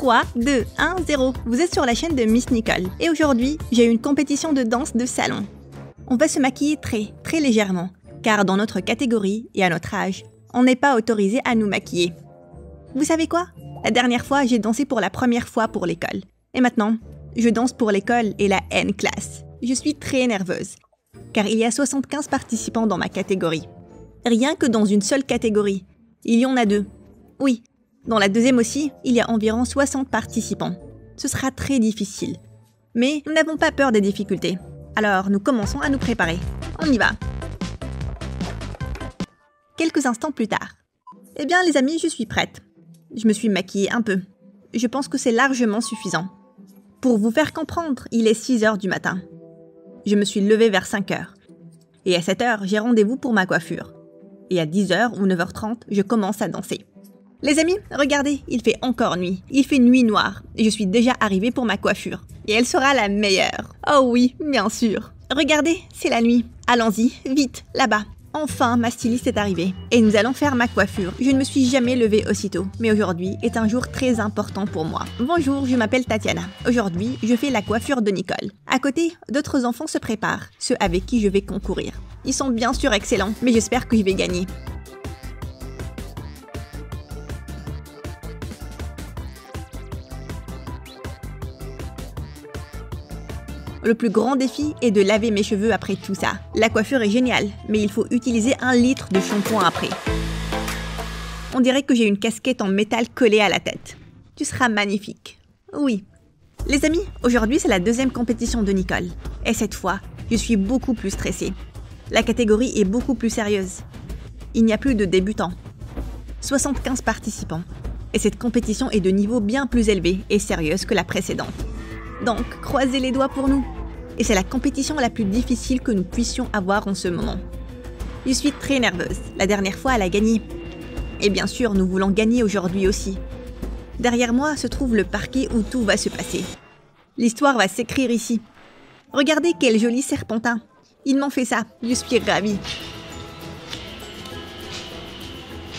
3, 2, 1, 0. Vous êtes sur la chaîne de Miss Nicole. Et aujourd'hui, j'ai une compétition de danse de salon. On va se maquiller très légèrement. Car dans notre catégorie et à notre âge, on n'est pas autorisé à nous maquiller. Vous savez quoi? La dernière fois, j'ai dansé pour la première fois pour l'école. Et maintenant, je danse pour l'école et la N classe. Je suis très nerveuse. Car il y a 75 participants dans ma catégorie. Rien que dans une seule catégorie. Il y en a 2. Oui, dans la deuxième aussi, il y a environ 60 participants. Ce sera très difficile. Mais nous n'avons pas peur des difficultés. Alors, nous commençons à nous préparer. On y va. Quelques instants plus tard. Eh bien, les amis, je suis prête. Je me suis maquillée un peu. Je pense que c'est largement suffisant. Pour vous faire comprendre, il est 6 h du matin. Je me suis levée vers 5 h. Et à 7 h, j'ai rendez-vous pour ma coiffure. Et à 10 h ou 9h30, je commence à danser. Les amis, regardez, il fait encore nuit. Il fait nuit noire. Et je suis déjà arrivée pour ma coiffure. Et elle sera la meilleure. Oh oui, bien sûr. Regardez, c'est la nuit. Allons-y, vite, là-bas. Enfin, ma styliste est arrivée. Et nous allons faire ma coiffure. Je ne me suis jamais levée aussitôt. Mais aujourd'hui est un jour très important pour moi. Bonjour, je m'appelle Tatiana. Aujourd'hui, je fais la coiffure de Nicole. À côté, d'autres enfants se préparent. Ceux avec qui je vais concourir. Ils sont bien sûr excellents, mais j'espère que je vais gagner. Le plus grand défi est de laver mes cheveux après tout ça. La coiffure est géniale, mais il faut utiliser 1 litre de shampoing après. On dirait que j'ai une casquette en métal collée à la tête. Tu seras magnifique. Oui. Les amis, aujourd'hui c'est la deuxième compétition de Nicole. Et cette fois, je suis beaucoup plus stressée. La catégorie est beaucoup plus sérieuse. Il n'y a plus de débutants. 75 participants. Et cette compétition est de niveau bien plus élevé et sérieuse que la précédente. Donc, croisez les doigts pour nous. Et c'est la compétition la plus difficile que nous puissions avoir en ce moment. Je suis très nerveuse. La dernière fois, elle a gagné. Et bien sûr, nous voulons gagner aujourd'hui aussi. Derrière moi se trouve le parquet où tout va se passer. L'histoire va s'écrire ici. Regardez quel joli serpentin. Ils m'ont fait ça. Je suis ravie.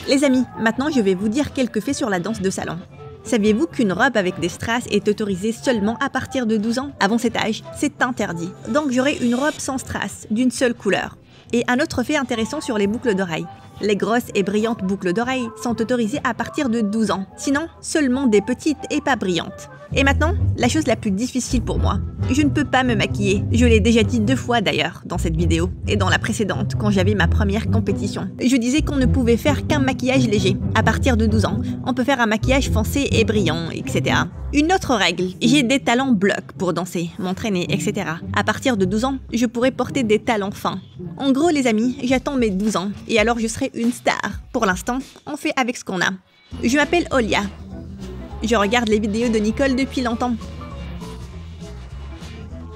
Les amis, maintenant je vais vous dire quelques faits sur la danse de salon. Saviez-vous qu'une robe avec des strass est autorisée seulement à partir de 12 ans? Avant cet âge, c'est interdit. Donc j'aurai une robe sans strass, d'une seule couleur. Et un autre fait intéressant sur les boucles d'oreilles. Les grosses et brillantes boucles d'oreilles sont autorisées à partir de 12 ans. Sinon, seulement des petites et pas brillantes. Et maintenant, la chose la plus difficile pour moi. Je ne peux pas me maquiller. Je l'ai déjà dit 2 fois d'ailleurs dans cette vidéo et dans la précédente quand j'avais ma première compétition. Je disais qu'on ne pouvait faire qu'un maquillage léger. À partir de 12 ans, on peut faire un maquillage foncé et brillant, etc. Une autre règle, j'ai des talons blocs pour danser, m'entraîner, etc. À partir de 12 ans, je pourrais porter des talons fins. En gros les amis, j'attends mes 12 ans et alors je serai une star. Pour l'instant, on fait avec ce qu'on a. Je m'appelle Olia. Je regarde les vidéos de Nicole depuis longtemps.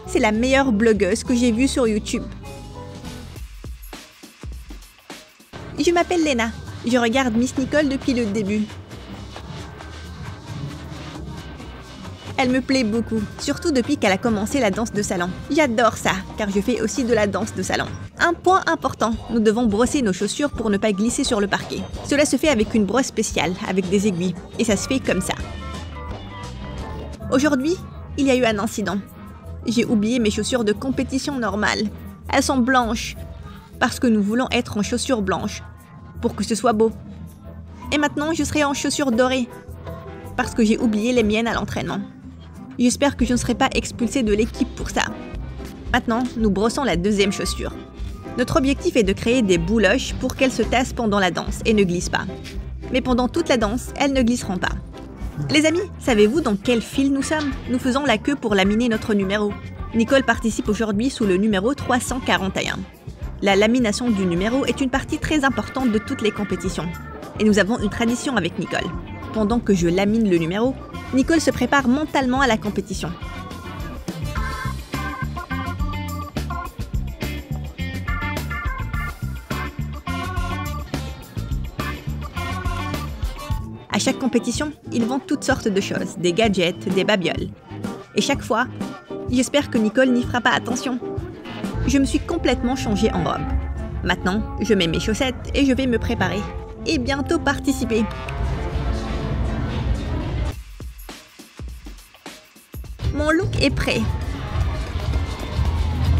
C'est la meilleure blogueuse que j'ai vue sur YouTube. Je m'appelle Lena. Je regarde Miss Nicole depuis le début. Elle me plaît beaucoup, surtout depuis qu'elle a commencé la danse de salon. J'adore ça, car je fais aussi de la danse de salon. Un point important, nous devons brosser nos chaussures pour ne pas glisser sur le parquet. Cela se fait avec une brosse spéciale, avec des aiguilles, et ça se fait comme ça. Aujourd'hui, il y a eu un incident. J'ai oublié mes chaussures de compétition normales. Elles sont blanches, parce que nous voulons être en chaussures blanches, pour que ce soit beau. Et maintenant, je serai en chaussures dorées, parce que j'ai oublié les miennes à l'entraînement. J'espère que je ne serai pas expulsée de l'équipe pour ça. Maintenant, nous brossons la deuxième chaussure. Notre objectif est de créer des bouloches pour qu'elles se tassent pendant la danse et ne glissent pas. Mais pendant toute la danse, elles ne glisseront pas. Les amis, savez-vous dans quel fil nous sommes? Nous faisons la queue pour laminer notre numéro. Nicole participe aujourd'hui sous le numéro 341. La lamination du numéro est une partie très importante de toutes les compétitions. Et nous avons une tradition avec Nicole. Pendant que je lamine le numéro, Nicole se prépare mentalement à la compétition. À chaque compétition, ils vendent toutes sortes de choses, des gadgets, des babioles. Et chaque fois, j'espère que Nicole n'y fera pas attention. Je me suis complètement changée en robe. Maintenant, je mets mes chaussettes et je vais me préparer. Et bientôt participer. Mon look est prêt.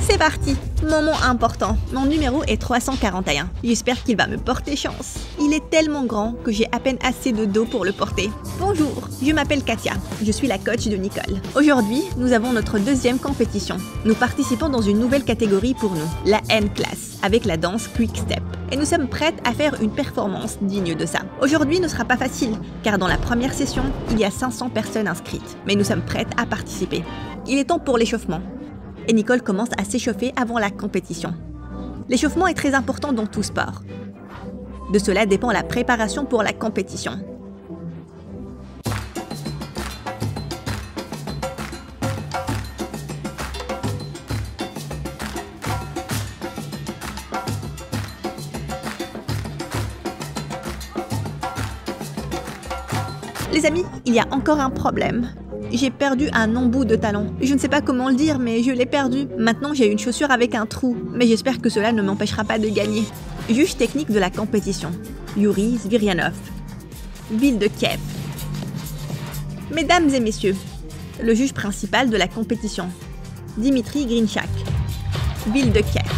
C'est parti! Moment important. Mon numéro est 341. J'espère qu'il va me porter chance. Il est tellement grand que j'ai à peine assez de dos pour le porter. Bonjour, je m'appelle Katia. Je suis la coach de Nicole. Aujourd'hui, nous avons notre deuxième compétition. Nous participons dans une nouvelle catégorie pour nous, la N-Class, avec la danse Quick Step. Et nous sommes prêtes à faire une performance digne de ça. Aujourd'hui ne sera pas facile, car dans la première session, il y a 500 personnes inscrites. Mais nous sommes prêtes à participer. Il est temps pour l'échauffement. Et Nicole commence à s'échauffer avant la compétition. L'échauffement est très important dans tout sport. De cela dépend la préparation pour la compétition. Les amis, il y a encore un problème. J'ai perdu un embout de talon. Je ne sais pas comment le dire, mais je l'ai perdu. Maintenant, j'ai une chaussure avec un trou, mais j'espère que cela ne m'empêchera pas de gagner. Juge technique de la compétition, Yuri Zvirianov, ville de Kiev. Mesdames et messieurs, le juge principal de la compétition, Dimitri Grinchak, ville de Kiev.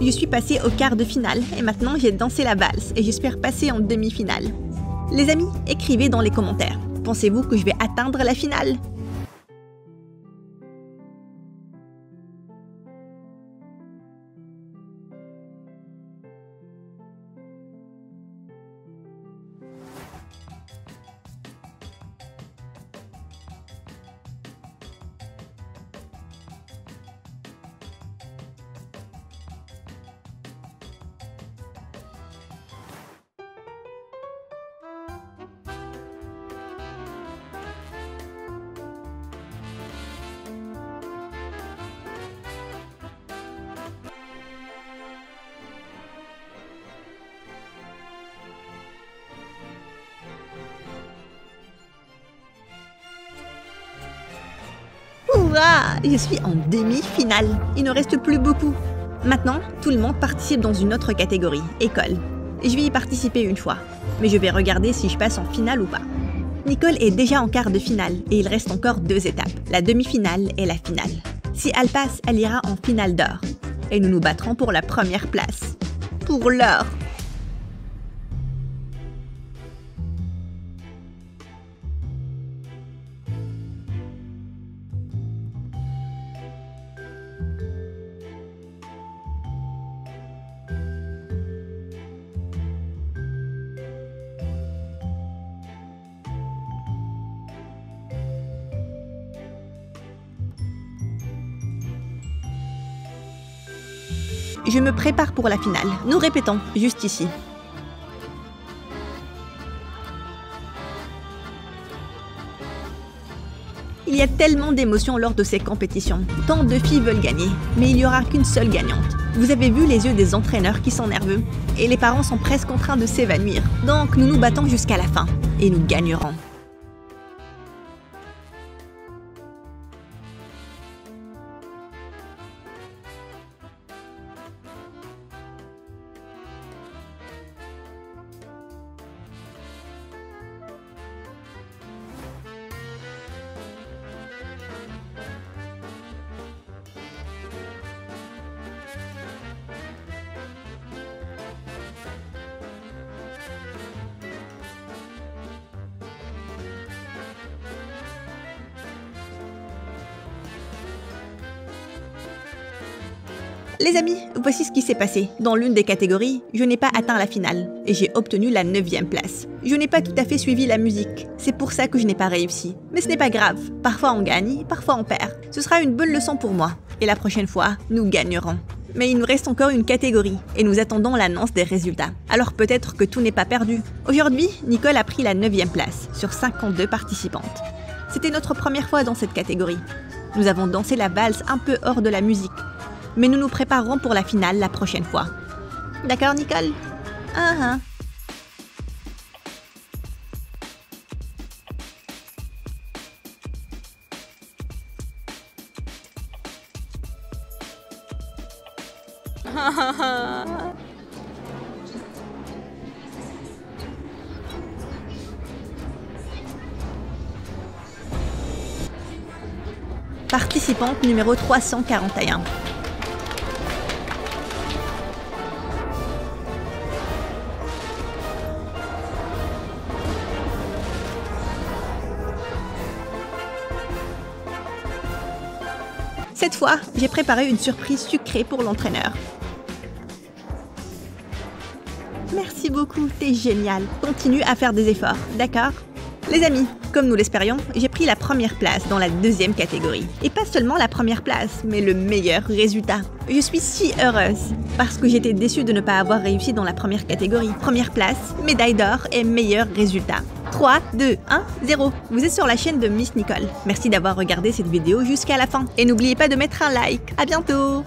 Je suis passée au quart de finale et maintenant j'ai dansé la valse et j'espère passer en demi-finale. Les amis, écrivez dans les commentaires. Pensez-vous que je vais atteindre la finale ? Hurrah! Je suis en demi-finale. Il ne reste plus beaucoup. Maintenant, tout le monde participe dans une autre catégorie, école. Je vais y participer une fois, mais je vais regarder si je passe en finale ou pas. Nicole est déjà en quart de finale et il reste encore 2 étapes, la demi-finale et la finale. Si elle passe, elle ira en finale d'or. Et nous nous battrons pour la première place. Pour l'or! Je me prépare pour la finale. Nous répétons, juste ici. Il y a tellement d'émotions lors de ces compétitions. Tant de filles veulent gagner, mais il n'y aura qu'une seule gagnante. Vous avez vu les yeux des entraîneurs qui sont nerveux, et les parents sont presque en train de s'évanouir. Donc nous nous battons jusqu'à la fin, et nous gagnerons. Les amis, voici ce qui s'est passé. Dans l'une des catégories, je n'ai pas atteint la finale et j'ai obtenu la 9e place. Je n'ai pas tout à fait suivi la musique, c'est pour ça que je n'ai pas réussi. Mais ce n'est pas grave, parfois on gagne, parfois on perd. Ce sera une bonne leçon pour moi et la prochaine fois, nous gagnerons. Mais il nous reste encore une catégorie et nous attendons l'annonce des résultats. Alors peut-être que tout n'est pas perdu. Aujourd'hui, Nicole a pris la 9e place sur 52 participantes. C'était notre première fois dans cette catégorie. Nous avons dansé la valse un peu hors de la musique. Mais nous nous préparerons pour la finale la prochaine fois. D'accord, Nicole? Participante numéro 341. Cette fois, j'ai préparé une surprise sucrée pour l'entraîneur. Merci beaucoup, t'es génial. Continue à faire des efforts, d'accord? Les amis, comme nous l'espérions, j'ai pris la première place dans la 2e catégorie. Et pas seulement la première place, mais le meilleur résultat. Je suis si heureuse, parce que j'étais déçue de ne pas avoir réussi dans la première catégorie. Première place, médaille d'or et meilleur résultat. 3, 2, 1, 0. Vous êtes sur la chaîne de Miss Nicole. Merci d'avoir regardé cette vidéo jusqu'à la fin. Et n'oubliez pas de mettre un like. À bientôt!